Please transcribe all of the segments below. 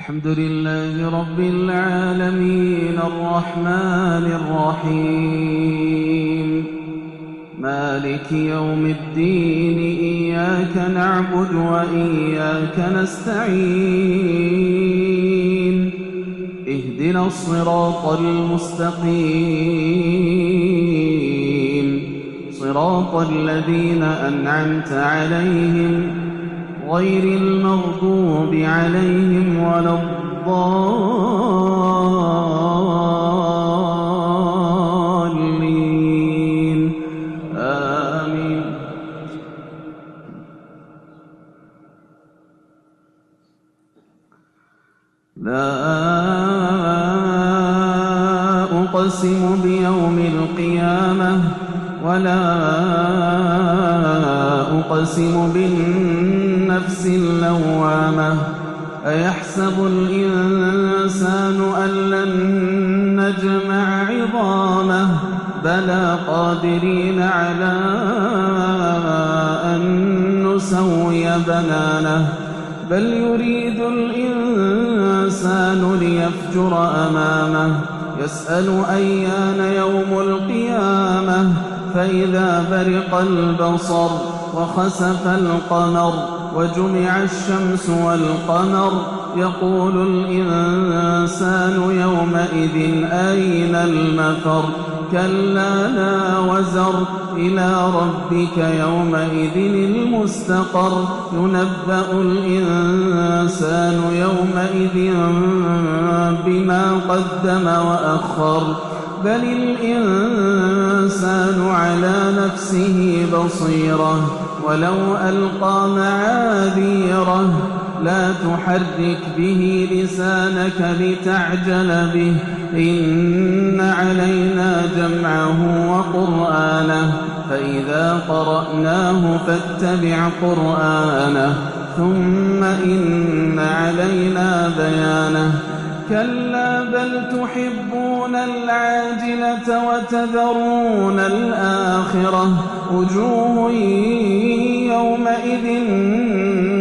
الحمد لله رب العالمين الرحمن الرحيم مالك يوم الدين إياك نعبد وإياك نستعين اهدنا الصراط المستقيم صراط الذين أنعمت عليهم غير المغضوب عليهم ولا الضالين آمين. لا أقسم بيوم القيامة ولا أقسم بالنفس اللوامة أيحسب الإنسان أن لن نجمع عظامه بلى قادرين على أن نسوي بنانه بل يريد الإنسان ليفجر أمامه يسأل أيان يوم القيامة فإذا برق البصر وخسف القمر وجمع الشمس والقمر يقول الإنسان يومئذ أين المفر كلا لا وزر إلى ربك يومئذ المستقر ينبأ الإنسان يومئذ بما قدم وأخر بل الإنسان على نفسه بصيرة ولو ألقى معاذيره لا تحرك به لسانك لتعجل به إن علينا جمعه وقرآنه فإذا قرأناه فاتبع قرآنه ثم إن علينا بيانه كلا بل تحبون العاجلة وتذرون الآخرة وجوه يومئذ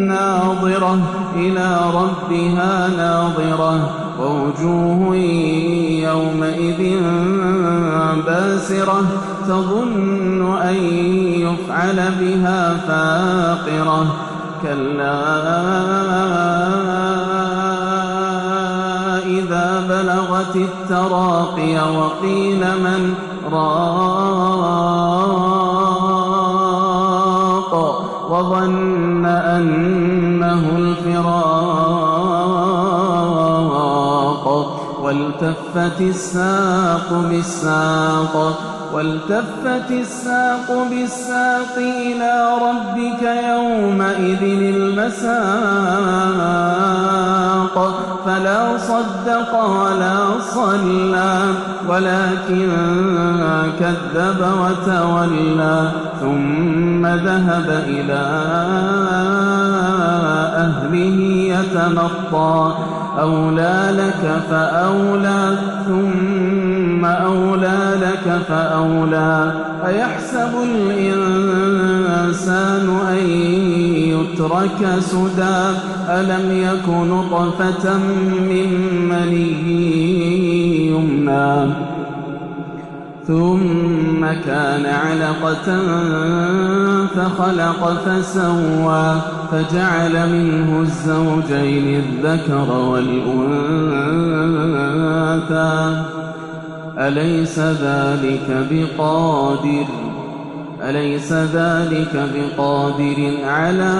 ناظرة إلى ربها ناظرة ووجوه يومئذ باسرة تظن أن يفعل بها فاقرة كلا إذا بلغت التراقي وقيل من راق وظن أنه الفراق والتفت الساق بالساق إلى ربك يومئذ المساق فلا صدق ولا صلى ولكن كذب وتولى ثم ذهب إلى أهله يتمطى أولى لك فأولى ثم أولى لك فأولى أيحسب الإنسان أن يترك سدى ألم يك نطفة من مني يمنى ثم كان علقة فخلق فسوى فجعل منه الزوجين الذكر والأنثى أليس ذلك بقادر على